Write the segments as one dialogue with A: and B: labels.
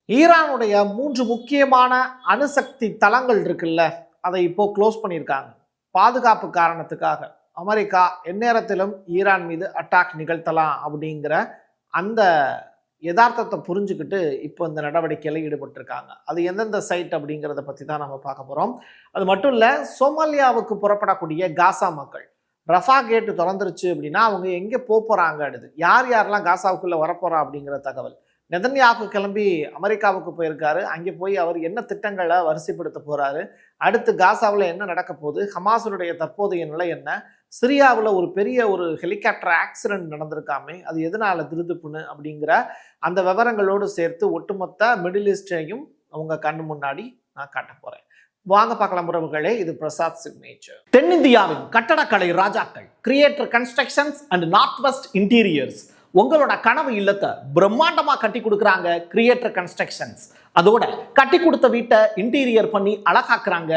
A: ஈரானுடைய 3 முக்கியமான அணுசக்தி தளங்கள் இருக்குல்ல, அதை இப்போ க்ளோஸ் பண்ணியிருக்காங்க. பாதுகாப்பு காரணத்துக்காக அமெரிக்கா எந்நேரத்திலும் ஈரான் மீது அட்டாக் நிகழ்த்தலாம் அப்படிங்கிற அந்த யதார்த்தத்தை புரிஞ்சுக்கிட்டு இப்போ இந்த நடவடிக்கையில் ஈடுபட்டிருக்காங்க. அது எந்தெந்த சைட் அப்படிங்கிறத பற்றி தான் நம்ம பார்க்க போகிறோம். அது மட்டும் இல்லை, சோமாலியாவுக்கு புறப்படக்கூடிய காசா மக்கள் ரஃபா கேட்டு திறந்துருச்சு அப்படின்னா அவங்க எங்கே போகிறாங்க, அடுத்து யார் யாரெல்லாம் காசாவுக்குள்ளே வரப்போகிறா அப்படிங்கிற தகவல். நெதன்யாகு கிளம்பி அமெரிக்காவுக்கு போயிருக்காரு. அங்கே போய் அவர் என்ன திட்டங்களை வரிசைப்படுத்த போறாரு, அடுத்து காசாவில் என்ன நடக்க போகுது, ஹமாஸுடைய தற்போதைய நிலை என்ன, சிரியாவில் ஒரு பெரிய ஹெலிகாப்டர் ஆக்சிடென்ட் நடந்திருக்காமே அது எதனால திருதுப்புன்னு அப்படிங்கிற அந்த விவரங்களோடு சேர்த்து ஒட்டுமொத்த மிடில் ஈஸ்டையும் அவங்க கண்ணு முன்னாடி நான் காட்ட போறேன். வாங்க பார்க்கலாம் உறவுகளே, இது பிரசாத் சிக்னேச்சர். தென்னிந்தியாவின் கட்டடக்கலை ராஜாக்கள் creator constructions and north west interiors உங்களோட கனவு இல்லத்தை பிரம்மாண்டமா கட்டி கொடுக்குறாங்க கிரியேட்டர் கன்ஸ்ட்ரக்ஷன்ஸ். அதோட கட்டி கொடுத்த வீட்டை இன்டீரியர் பண்ணி அழகாக்குறாங்க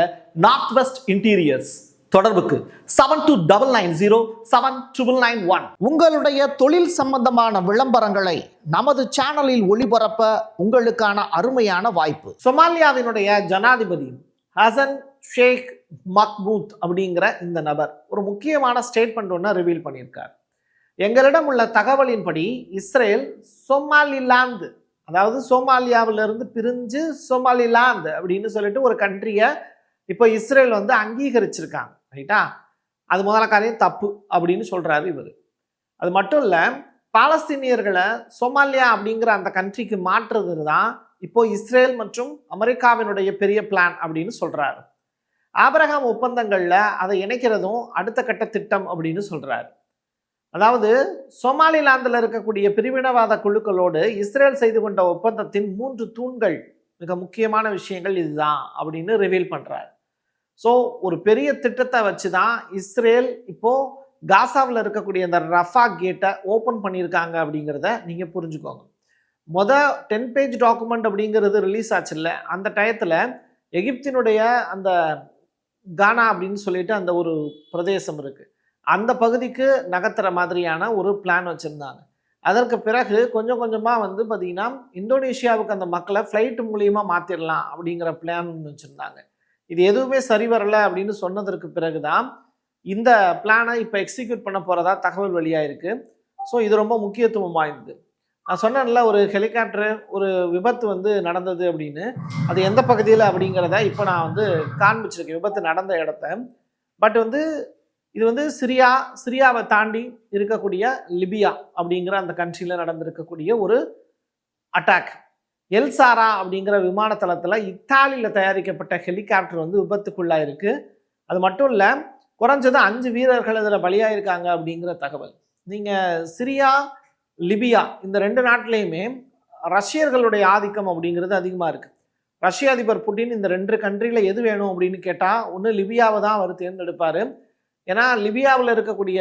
A: நார்த் வெஸ்ட் இன்டீரியர்ஸ். தொடர்புக்கு 7290799991. உங்களுடைய தொழில் சம்பந்தமான விளம்பரங்களை நமது சேனலில் ஒளிபரப்ப உங்களுக்கான அருமையான வாய்ப்பு. சொமாலியாவினுடைய ஜனாதிபதி ஹசன் ஷேக் மக்பூத் அப்படிங்கிற இந்த நபர் ஒரு முக்கியமான ஸ்டேட்மெண்ட் ஒன்று ரிவீல் பண்ணியிருக்கார். எங்களிடம் உள்ள தகவலின்படி இஸ்ரேல் சோமாலிலாந்து, அதாவது சோமாலியாவிலிருந்து பிரிஞ்சு சோமாலிலாந்து அப்படின்னு சொல்லிட்டு ஒரு கண்ட்ரியை இப்போ இஸ்ரேல் அங்கீகரிச்சிருக்காங்க. ரைட்டா? அது முதல்ல காரியம் தப்பு அப்படின்னு சொல்றாரு இவர். அது மட்டும் இல்லை, பாலஸ்தீனியர்களை சோமாலியா அப்படிங்கிற அந்த கண்ட்ரிக்கு மாற்றுறது தான் இப்போ இஸ்ரேல் மற்றும் அமெரிக்காவினுடைய பெரிய பிளான் அப்படின்னு சொல்றாரு. ஆபிரகாம் ஒப்பந்தங்கள்ல அதை இணைக்கிறதும் அடுத்த கட்ட திட்டம் அப்படின்னு சொல்றாரு. அதாவது சோமாலிலாந்தில் இருக்கக்கூடிய பிரிவினவாத குழுக்களோடு இஸ்ரேல் செய்து கொண்ட ஒப்பந்தத்தின் 3 தூண்கள், மிக முக்கியமான விஷயங்கள் இதுதான் அப்படின்னு ரிவீல் பண்றாரு. ஸோ ஒரு பெரிய திட்டத்தை வச்சு தான் இஸ்ரேல் இப்போ காசாவில் இருக்கக்கூடிய அந்த ரஃபா கேட்டை ஓப்பன் பண்ணியிருக்காங்க அப்படிங்கிறத நீங்க புரிஞ்சுக்கோங்க. 10 பேஜ் டாக்குமெண்ட் அப்படிங்கிறது ரிலீஸ் ஆச்சு இல்லை, அந்த டயத்தில் எகிப்தினுடைய அந்த கானா அப்படின்னு சொல்லிட்டு அந்த ஒரு பிரதேசம் இருக்கு, அந்த பகுதிக்கு நகர்த்துற மாதிரியான ஒரு பிளான் வச்சுருந்தாங்க. அதற்கு பிறகு கொஞ்சம் கொஞ்சமாக பார்த்தீங்கன்னா இந்தோனேஷியாவுக்கு அந்த மக்களை ஃப்ளைட் மூலியமாக மாற்றிடலாம் அப்படிங்கிற பிளான் வச்சுருந்தாங்க. இது எதுவுமே சரி வரலை அப்படின்னு சொன்னதற்கு பிறகு தான் இந்த பிளானை இப்போ எக்ஸிக்யூட் பண்ண போகிறதா தகவல் வெளியாயிருக்கு. ஸோ இது ரொம்ப முக்கியத்துவம் வாய்ந்தது. நான் சொன்னேன்ல, ஒரு ஹெலிகாப்டர் ஒரு விபத்து நடந்தது அப்படின்னு, அது எந்த பகுதியில் அப்படிங்கிறத இப்போ நான் காண்பிச்சிருக்கேன், விபத்து நடந்த இடத்த. பட் இது சிரியாவை தாண்டி இருக்கக்கூடிய லிபியா அப்படிங்கிற அந்த கண்ட்ரியில் நடந்திருக்கக்கூடிய ஒரு அட்டாக். எல்சாரா அப்படிங்கிற விமான தளத்தில் இத்தாலியில் தயாரிக்கப்பட்ட ஹெலிகாப்டர் விபத்துக்குள்ளாயிருக்கு. அது மட்டும் இல்லை, குறைஞ்சது 5 வீரர்கள் அதில் பலியாயிருக்காங்க அப்படிங்கிற தகவல். நீங்கள் சிரியா, லிபியா இந்த 2 நாட்டிலையுமே ரஷ்யர்களுடைய ஆதிக்கம் அப்படிங்கிறது அதிகமாக இருக்குது. ரஷ்ய அதிபர் புட்டின் இந்த 2 கண்ட்ரியில் எது வேணும் அப்படின்னு கேட்டால் ஒன்று லிபியாவை தான் அவர் தேர்ந்தெடுப்பார். ஏன்னா லிபியாவில் இருக்கக்கூடிய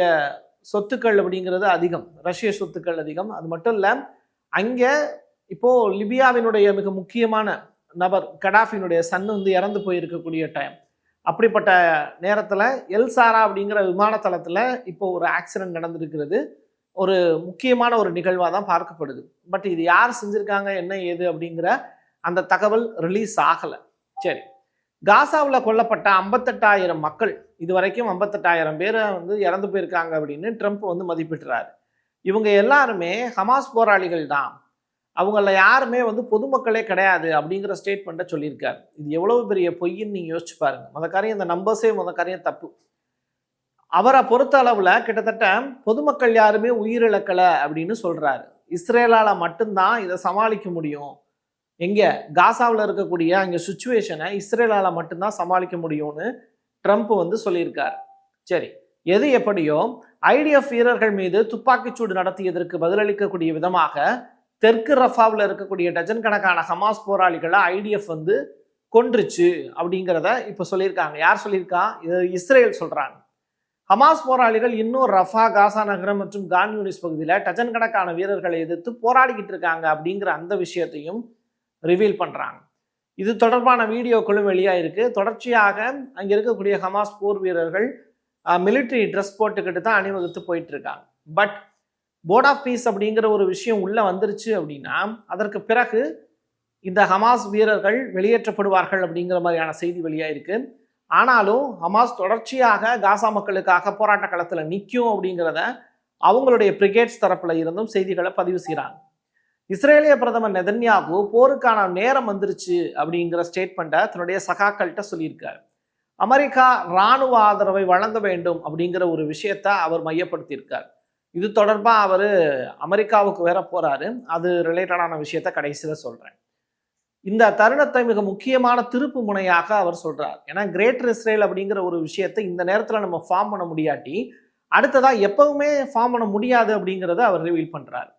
A: சொத்துக்கள் அப்படிங்கிறது அதிகம், ரஷ்ய சொத்துக்கள் அதிகம். அது மட்டும் இல்லை, அங்கே இப்போ லிபியாவினுடைய மிக முக்கியமான நபர் கடாஃபினுடைய சன் இறந்து போயிருக்கக்கூடிய டைம். அப்படிப்பட்ட நேரத்தில் எல்சாரா அப்படிங்கிற விமான தளத்தில் இப்போ ஒரு ஆக்சிடென்ட் நடந்திருக்கிறது. ஒரு முக்கியமான ஒரு நிகழ்வாக தான் பார்க்கப்படுது. பட் இது யார் செஞ்சுருக்காங்க, என்ன ஏது அப்படிங்கிற அந்த தகவல் ரிலீஸ் ஆகலை. சரி, காசாவில் கொல்லப்பட்ட 58,000 மக்கள், இது வரைக்கும் 58,000 பேர் இறந்து போயிருக்காங்க அப்படின்னு ட்ரம்ப் மதிப்பிட்டுறாரு. இவங்க எல்லாருமே ஹமாஸ் போராளிகள் தான், அவங்கள யாருமே பொதுமக்களே கிடையாது அப்படிங்கிற ஸ்டேட்மெண்ட்டை சொல்லியிருக்காரு. இது எவ்வளவு பெரிய பொய்ன்னு நீங்கள் யோசிச்சு பாருங்க. காரியம் இந்த நம்பர்ஸே காரியம் தப்பு. அவரை பொறுத்த அளவில் கிட்டத்தட்ட பொதுமக்கள் யாருமே உயிரிழக்கலை அப்படின்னு சொல்றாரு. இஸ்ரேலால் மட்டும்தான் இதை சமாளிக்க முடியும். எங்கே காசாவில் இருக்கக்கூடிய அங்கே சுச்சுவேஷனை இஸ்ரேலால் மட்டும்தான் சமாளிக்க முடியும்னு ட்ரம்ப் சொல்லியிருக்காரு. சரி, எது எப்படியோ ஐடிஎஃப் வீரர்கள் மீது துப்பாக்கிச்சூடு நடத்தியதற்கு பதிலளிக்கக்கூடிய விதமாக தெற்கு ரஃபாவில் இருக்கக்கூடிய டஜன் கணக்கான ஹமாஸ் போராளிகளை ஐடிஎஃப் கொன்றுச்சு அப்படிங்கிறத இப்போ சொல்லியிருக்காங்க. யார் சொல்லியிருக்கா? இது இஸ்ரேல் சொல்றாங்க. ஹமாஸ் போராளிகள் இன்னும் ரஃபா, காசா நகரம் மற்றும் கான் யூனிஸ் பகுதியில் டஜன் கணக்கான வீரர்களை எதிர்த்து போராடிக்கிட்டு இருக்காங்க அப்படிங்கிற அந்த விஷயத்தையும் ரிவீல் பண்ணுறாங்க. இது தொடர்பான வீடியோக்களும் வெளியாயிருக்கு. தொடர்ச்சியாக அங்கே இருக்கக்கூடிய ஹமாஸ் போர் வீரர்கள் மிலிட்ரி ட்ரெஸ் போட்டுக்கிட்டு தான் அணிவகுத்து போயிட்டு இருக்காங்க. பட் போர்ட் ஆஃப் பீஸ் அப்படிங்கிற ஒரு விஷயம் உள்ளே வந்துருச்சு அப்படின்னா அதற்கு பிறகு இந்த ஹமாஸ் வீரர்கள் வெளியேற்றப்படுவார்கள் அப்படிங்கிற மாதிரியான செய்தி வெளியாயிருக்கு. ஆனாலும் ஹமாஸ் தொடர்ச்சியாக காசா மக்களுக்காக போராட்ட களத்தில் நிற்கும் அப்படிங்கிறத அவங்களுடைய பிரிகேட்ஸ் தரப்புல இருந்தும் செய்திகளை பதிவு செய்கிறாங்க. இஸ்ரேலிய பிரதமர் நெதன்யாகு போருக்கான நேரம் வந்துருச்சு அப்படிங்கிற ஸ்டேட்மெண்ட்டை தன்னுடைய சகாக்கள்கிட்ட சொல்லியிருக்காரு. அமெரிக்கா இராணுவ ஆதரவை வழங்க வேண்டும் அப்படிங்கிற ஒரு விஷயத்த அவர் மையப்படுத்தியிருக்கார். இது தொடர்பாக அவர் அமெரிக்காவுக்கு வேற போறாரு. அது ரிலேட்டடான விஷயத்த கடைசியில் சொல்றேன். இந்த தருணத்தை மிக முக்கியமான திருப்பு முனையாக அவர் சொல்றார். ஏன்னா கிரேட்டர் இஸ்ரேல் அப்படிங்கிற ஒரு விஷயத்தை இந்த நேரத்தில் நம்ம ஃபார்ம் பண்ண முடியாட்டி அடுத்ததா எப்பவுமே ஃபார்ம் பண்ண முடியாது அப்படிங்கிறத அவர் ரிவீல் பண்றார்.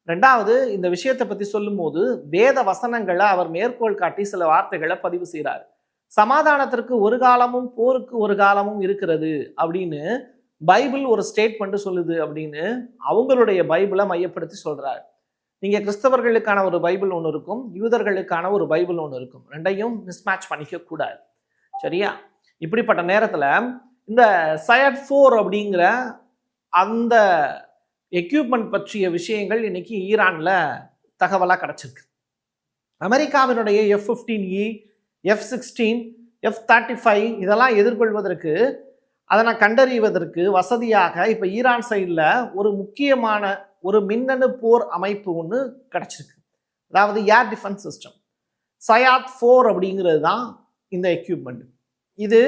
A: ரெண்டாவது, இந்த விஷயத்தை பத்தி சொல்லும் போது வேத வசனங்களை அவர் மேற்கோள் காட்டி சில வார்த்தைகளை பதிவு செய்கிறார். சமாதானத்திற்கு ஒரு காலமும் போருக்கு ஒரு காலமும் இருக்கிறது அப்படின்னு பைபிள் ஒரு ஸ்டேட்மெண்ட் சொல்லுது அப்படின்னு அவங்களுடைய பைபிளை மையப்படுத்தி சொல்றாரு. நீங்க கிறிஸ்தவர்களுக்கான ஒரு பைபிள் ஒன்று இருக்கும், யூதர்களுக்கான ஒரு பைபிள் ஒன்று இருக்கும். ரெண்டையும் மிஸ்மேட்ச் பண்ணிக்க கூடாது. சரியா? இப்படிப்பட்ட நேரத்துல இந்த சயட் 4 அப்படிங்கிற அந்த எக்யூப்மெண்ட் பற்றிய விஷயங்கள் இன்னைக்கு ஈரான்ல தகவலாக கிடைச்சிருக்கு. அமெரிக்காவினுடைய F-15E, F-16, F-35 இதெல்லாம் எதிர்கொள்வதற்கு, அதனை கண்டறிவதற்கு வசதியாக இப்போ ஈரான் சைடில் ஒரு முக்கியமான ஒரு மின்னணு போர் அமைப்பு ஒன்று கிடச்சிருக்கு. அதாவது ஏர் டிஃபென்ஸ் சிஸ்டம் சயாத் 4 அப்படிங்கிறது தான் இந்த எக்யூப்மெண்ட். இது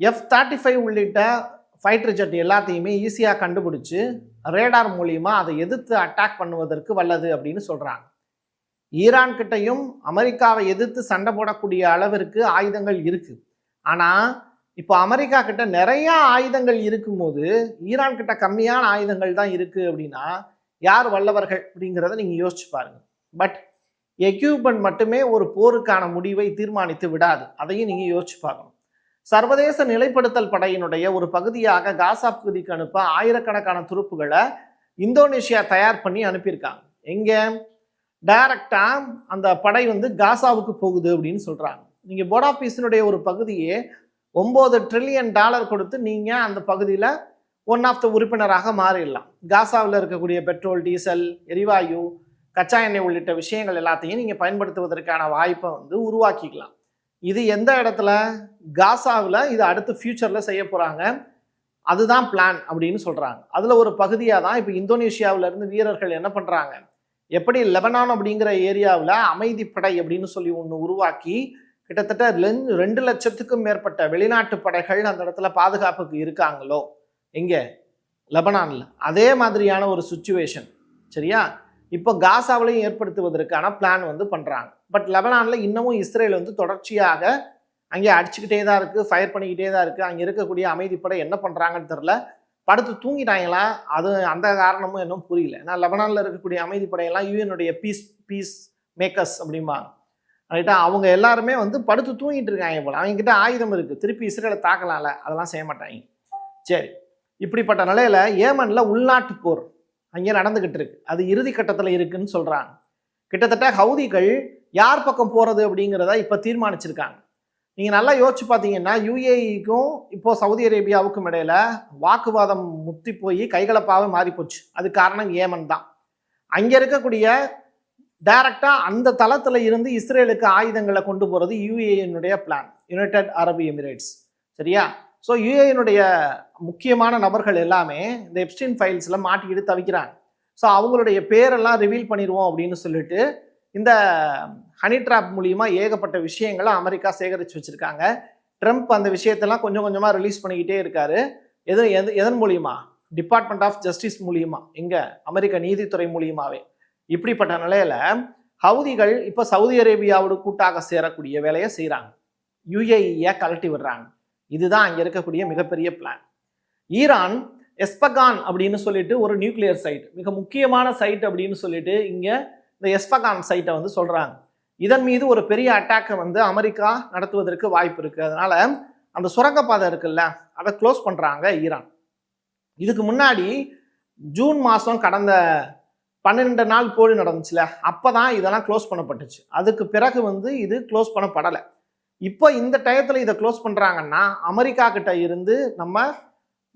A: F-35 உள்ளிட்ட ஃபைட்டர் ஜெட் எல்லாத்தையுமே ஈஸியாக கண்டுபிடிச்சு ரேடார் மூலியமா அதை எதிர்த்து அட்டாக் பண்ணுவதற்கு வல்லது அப்படின்னு சொல்கிறாங்க. ஈரான் கிட்டையும் அமெரிக்காவை எதிர்த்து சண்டை போடக்கூடிய அளவிற்கு ஆயுதங்கள் இருக்கு. ஆனால் இப்போ அமெரிக்கா கிட்ட நிறைய ஆயுதங்கள் இருக்கும்போது ஈரான் கிட்ட கம்மியான ஆயுதங்கள் தான் இருக்கு அப்படின்னா யார் வல்லவர்கள் அப்படிங்கிறத நீங்கள் யோசிச்சு பாருங்க. பட் எக்யூப்மெண்ட் மட்டுமே ஒரு போருக்கான முடிவை தீர்மானித்து விடாது. அதையும் நீங்கள் யோசிச்சு பார்க்கணும். சர்வதேச நிலைப்படுத்தல் படையினுடைய ஒரு பகுதியாக காசா பகுதிக்கு அனுப்ப ஆயிரக்கணக்கான துருப்புகளை இந்தோனேஷியா தயார் பண்ணி அனுப்பியிருக்காங்க. எங்க டைரக்டா அந்த படை காசாவுக்கு போகுது அப்படின்னு சொல்றாங்க. நீங்க போர்ட் ஆஃப் பீஸினுடைய ஒரு பகுதியே $9 ட்ரில்லியன் கொடுத்து நீங்க அந்த பகுதியில ஒன் ஆஃப் த உறுப்பினராக மாறிடலாம். காசாவில் இருக்கக்கூடிய பெட்ரோல், டீசல், எரிவாயு, கச்சா எண்ணெய் உள்ளிட்ட விஷயங்கள் எல்லாத்தையும் நீங்க பயன்படுத்துவதற்கான வாய்ப்பை உருவாக்கிக்கலாம். இது எந்த இடத்துல? காசாவில். இது அடுத்து ஃபியூச்சரில் செய்ய போகிறாங்க. அதுதான் பிளான் அப்படின்னு சொல்கிறாங்க. அதில் ஒரு பகுதியாக தான் இப்போ இந்தோனேஷியாவிலேருந்து வீரர்கள் என்ன பண்ணுறாங்க, எப்படி லெபனான் அப்படிங்கிற ஏரியாவில் அமைதிப்படை அப்படின்னு சொல்லி ஒன்று உருவாக்கி கிட்டத்தட்ட 2 லட்சத்துக்கும் மேற்பட்ட வெளிநாட்டு படைகள் அந்த இடத்துல பாதுகாப்புக்கு இருக்காங்களோ, எங்கே? லெபனானில். அதே மாதிரியான ஒரு சுச்சுவேஷன். சரியா? இப்போ காசாவிலையும் ஏற்படுத்துவதற்கான பிளான் பண்ணுறாங்க. பட் லெபனானில் இன்னமும் இஸ்ரேல் தொடர்ச்சியாக அங்கே அடிச்சுக்கிட்டே தான் இருக்குது, ஃபயர் பண்ணிக்கிட்டே தான் இருக்குது. அங்கே இருக்கக்கூடிய அமைதிப்படை என்ன பண்ணுறாங்கன்னு தெரில. படுத்து தூங்கிட்டாங்களா? அது அந்த காரணமும் இன்னும் புரியல. ஏன்னா லெபனானில் இருக்கக்கூடிய அமைதிப்படையெல்லாம் யூஎனுடைய பீஸ் மேக்கர்ஸ் அப்படிம்பாங்க. ரைட்டா? அவங்க எல்லாருமே படுத்து தூங்கிட்டு இருக்காங்க போல. அவங்ககிட்ட ஆயுதம் இருக்குது, திருப்பி இஸ்ரேலை தாக்கலாம்ல, அதெல்லாம் செய்ய மாட்டாங்க. சரி, இப்படிப்பட்ட நிலையில் ஏமனில் உள்நாட்டு போர் அங்கே நடந்துக்கிட்டு இருக்கு. அது இறுதி கட்டத்தில் இருக்குன்னு சொல்கிறாங்க. கிட்டத்தட்ட ஹவுதிகள் யார் பக்கம் போகிறது அப்படிங்கிறத இப்போ தீர்மானிச்சிருக்காங்க. நீங்கள் நல்லா யோசிச்சு பார்த்தீங்கன்னா யுஏஇக்கும் இப்போ சவுதி அரேபியாவுக்கும் இடையில வாக்குவாதம் முத்தி போய் கைகலப்பாகவே மாறி போச்சு. அது காரணம் ஏமன் தான். அங்கே இருக்கக்கூடிய டைரக்டாக அந்த தளத்தில் இருந்து இஸ்ரேலுக்கு ஆயுதங்களை கொண்டு போகிறது யுஏஇனுடைய பிளான், யுனைடெட் அரபு எமிரேட்ஸ். சரியா? ஸோ யுஏஇனுடைய முக்கியமான நபர்கள் எல்லாமே இந்த எப்ஸ்டீன் ஃபைல்ஸில் மாட்டிக்கிட்டு தவிக்கிறாங்க. ஸோ அவங்களுடைய பேரெல்லாம் ரிவீல் பண்ணிடுவோம் அப்படின்னு சொல்லிட்டு இந்த ஹனி ட்ராப் மூலியமா ஏகப்பட்ட விஷயங்களை அமெரிக்கா சேகரித்து வச்சிருக்காங்க. ட்ரம்ப் அந்த விஷயத்தெல்லாம் கொஞ்சம் கொஞ்சமாக ரிலீஸ் பண்ணிக்கிட்டே இருக்காரு. எதன் மூலியமா? டிபார்ட்மெண்ட் ஆஃப் ஜஸ்டிஸ் மூலியமா, எங்க அமெரிக்க நீதித்துறை மூலியமாவே. இப்படிப்பட்ட நிலையில ஹவுதிகள் இப்போ சவுதி அரேபியாவோட கூட்டாக சேரக்கூடிய வேலையை செய்கிறாங்க. யுஏஇயை கலட்டி விடுறாங்க. இதுதான் அங்கே இருக்கக்கூடிய மிகப்பெரிய பிளான். ஈரான் எஸ்பகான் அப்படின்னு சொல்லிட்டு ஒரு நியூக்ளியர் சைட், மிக முக்கியமான சைட் அப்படின்னு சொல்லிட்டு இங்கே இந்த எஸ்பகான் சைட்டை சொல்கிறாங்க. இதன் மீது ஒரு பெரிய அட்டாக்கை அமெரிக்கா நடத்துவதற்கு வாய்ப்பு இருக்குது. அதனால அந்த சுரங்கப்பாதை இருக்குல்ல, அதை க்ளோஸ் பண்ணுறாங்க ஈரான். இதுக்கு முன்னாடி ஜூன் மாதம் கடந்த 12 நாள் போர் நடந்துச்சுல, அப்போ தான் இதெல்லாம் க்ளோஸ் பண்ணப்பட்டுச்சு. அதுக்கு பிறகு இது க்ளோஸ் பண்ணப்படலை. இப்போ இந்த டயத்தில் இதை க்ளோஸ் பண்ணுறாங்கன்னா அமெரிக்கா கிட்ட இருந்து நம்ம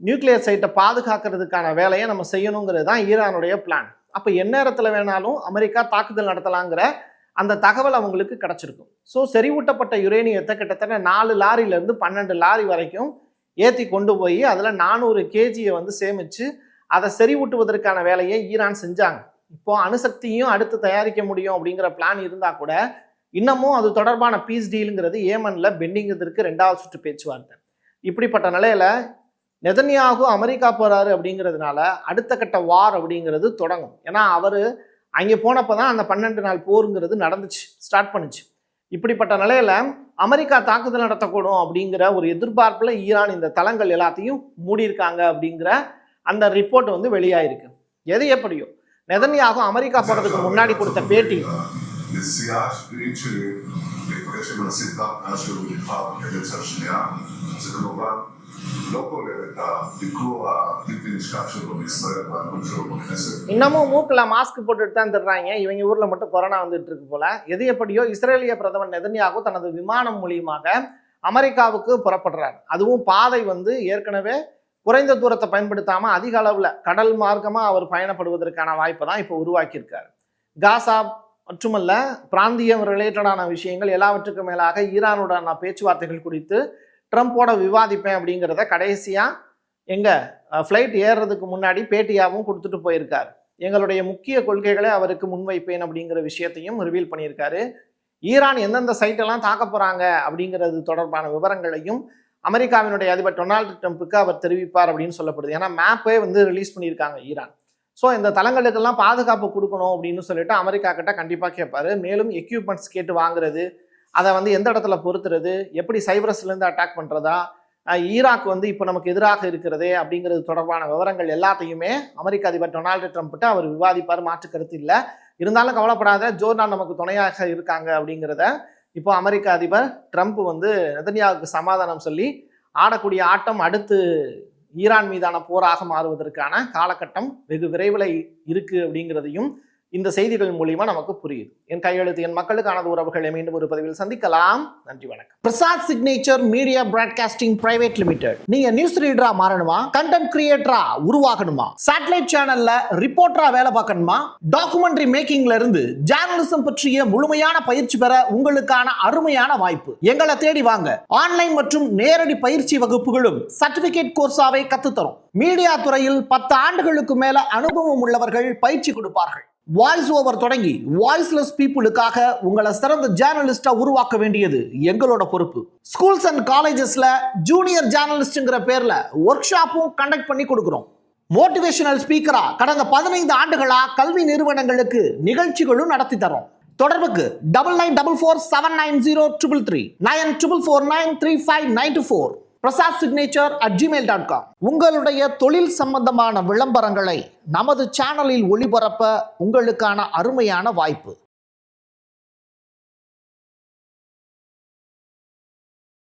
A: நியூக்ளியர் சைட்டை பாதுகாக்கிறதுக்கான வேலையை நம்ம செய்யணுங்கிறது தான் ஈரானுடைய பிளான். அப்போ எந்நேரத்தில் வேணாலும் அமெரிக்கா தாக்குதல் நடத்தலாங்கிற அந்த தகவல் அவங்களுக்கு கிடைச்சிருக்கும். ஸோ செறிவூட்டப்பட்ட யுரேனியத்தை கிட்டத்தட்ட 4 லாரியிலேருந்து 12 லாரி வரைக்கும் ஏற்றி கொண்டு போய் அதில் 400 கேஜியை வந்து சேமித்து அதை செறிவூட்டுவதற்கான வேலையை ஈரான் செஞ்சாங்க. இப்போ அணுசக்தியும் அடுத்து தயாரிக்க முடியும் அப்படிங்கிற பிளான் இருந்தால் கூட இன்னமும் அது தொடர்பான பீஸ் டீலுங்கிறது ஏமனில் பெண்டிங்கிறதுக்கு 2வது சுற்று பேச்சுவார்த்தை. இப்படிப்பட்ட நிலையில் நெதன்யாகு அமெரிக்கா போகிறாரு அப்படிங்கிறதுனால அடுத்த கட்ட வார் அப்படிங்கிறது தொடங்கும். ஏன்னா அவர் அங்கே போனப்போ தான் அந்த 12 நாள் போருங்கிறது நடந்துச்சு, ஸ்டார்ட் பண்ணுச்சு. இப்படிப்பட்ட நிலையில் அமெரிக்கா தாக்குதல் நடத்தக்கூடும் அப்படிங்கிற ஒரு எதிர்பார்ப்பில் ஈரான் இந்த தளங்கள் எல்லாத்தையும் மூடியிருக்காங்க அப்படிங்கிற அந்த ரிப்போர்ட் வந்து வெளியாயிருக்கு. எது எப்படியோ நெதன்யாகு அமெரிக்கா போகிறதுக்கு முன்னாடி கொடுத்த பேட்டி
B: נסיעה שביעית שלי להיפגש עם הנשיא טראמפ מאז שהוא נבחר בקדנציה השנייה, זה כמובן לא כולל את הביקור הבלתי נשכח שלו בישראל והנאום שלו בכנסת. இன்னமும் மூக்கில் மாஸ்க் போட்டுட்டு தான் தர்றாங்க. இவங்க ஊரில் மட்டும் கொரோனா வந்துட்டு இருக்கு போல. எது எப்படியோ இஸ்ரேலிய பிரதமர் நெதன்யாகு தனது விமானம் மூலியமாக அமெரிக்காவுக்கு புறப்படுறார். அதுவும் பாதை வந்து ஏற்கனவே குறைந்த தூரத்தை பயன்படுத்தாம அதிக அளவில் கடல் மார்க்கமாக அவர் பயணப்படுவதற்கான வாய்ப்பை தான் இப்போ உருவாக்கியிருக்காரு. காசா மட்டுமல்ல, பிராந்தியம் ரிலேட்டடான விஷயங்கள் எல்லாவற்றுக்கும் மேலாக ஈரானுடான பேச்சுவார்த்தைகள் குறித்து ட்ரம்ப்போட விவாதிப்பேன் அப்படிங்கிறத கடைசியாக எங்கள் ஃப்ளைட் ஏறுறதுக்கு முன்னாடி பேட்டியாகவும் கொடுத்துட்டு போயிருக்காரு. எங்களுடைய முக்கிய கொள்கைகளை அவருக்கு முன்வைப்பேன் அப்படிங்கிற விஷயத்தையும் ரிவீல் பண்ணியிருக்காரு. ஈரான் எந்தெந்த சைட்டெல்லாம் தாக்க போகிறாங்க அப்படிங்கிறது தொடர்பான விவரங்களையும் அமெரிக்காவினுடைய அதிபர் டொனால்டு ட்ரம்ப்புக்கு அவர் தெரிவிப்பார் அப்படின்னு சொல்லப்படுது. ஏன்னா மேப்பே வந்து ரிலீஸ் பண்ணியிருக்காங்க ஈரான். ஸோ இந்த தளங்களுக்கெல்லாம் பாதுகாப்பு கொடுக்கணும் அப்படின்னு சொல்லிட்டு அமெரிக்கா கிட்ட கண்டிப்பாக கேட்பாரு. மேலும் எக்யூப்மெண்ட்ஸ் கேட்டு வாங்குறது, அதை வந்து எந்த இடத்துல பொறுத்துறது, எப்படி சைப்ரஸ்லேருந்து அட்டாக் பண்ணுறதா, ஈராக் வந்து இப்போ நமக்கு எதிராக இருக்கிறதே அப்படிங்கிறது தொடர்பான விவரங்கள் எல்லாத்தையுமே அமெரிக்க அதிபர் டொனால்டு ட்ரம்ப்கிட்ட அவர் விவாதிப்பார், மாற்று கருத்து இல்லை. இருந்தாலும் கவலைப்படாத, ஜோர்டான் நமக்கு துணையாக இருக்காங்க அப்படிங்கிறத இப்போ அமெரிக்க அதிபர் ட்ரம்ப் வந்து நெதன்யாவுக்கு சமாதானம் சொல்லி ஆடக்கூடிய ஆட்டம் அடுத்து ஈரான் மீதான போராக மாறுவதற்கான காலகட்டம் வெகு விரைவில் இருக்கு அப்படிங்கிறதையும் இந்த செய்திகள் மூலியமா நமக்கு புரியுது. என் கையெழுத்து என் மக்களுக்கானது உறவுகளை மீண்டும் ஒரு பதிவில் சந்திக்கலாம். நன்றி, வணக்கம். Prasad signature media broadcasting private limited. நீங்க நியூஸ் ரீடரா மாறணுமா, கண்டென்ட் கிரியேட்டரா உருவாகணுமா, சேட்டலைட் சேனல்ல ரிப்போர்ட்டரா வேலை பார்க்கணுமா, டாக்குமெண்ட்ரி மேக்கிங்ல இருந்து ஜேர்னலிசம் பற்றிய முழுமையான பயிற்சி பெற உங்களுக்கான அருமையான வாய்ப்பு. எங்களை தேடி வாங்க. ஆன்லைன் மற்றும் நேரடி பயிற்சி வகுப்புகளும் சர்டிபிகேட் கோர்ஸாவை கத்துத்தரும். மீடியா துறையில் 10 ஆண்டுகளுக்கு மேல அனுபவம் உள்ளவர்கள் பயிற்சி கொடுப்பார்கள். வாய்ஸ் ஓவர் தொடங்கி வாய்ஸ்லெஸ் பீப்புளுக்காக உங்களை சிறந்த ஜேர்னலிஸ்டா உருவாக்க வேண்டியது எங்களோட பொறுப்பு. ஸ்கூல்ஸ் அண்ட் காலேஜஸ்ல ஜூனியர் ஜேர்னலிஸ்ட்ங்கிற பேர்ல ஒர்க் ஷாப்பும் கண்டக்ட் பண்ணி கொடுக்கிறோம். மோட்டிவேஷனல் ஸ்பீக்கரா கடந்த 15 ஆண்டுகளா கல்வி நிறுவனங்களுக்கு நிகழ்ச்சிகளும் நடத்தி தரோம். தொடர்புக்கு 9944790333 94493594 prasad.signature@gmail.com. உங்களுடைய தொழில் சம்பந்தமான விளம்பரங்களை நமது சேனலில் ஒளிபரப்ப உங்களுக்கான அருமையான வாய்ப்பு.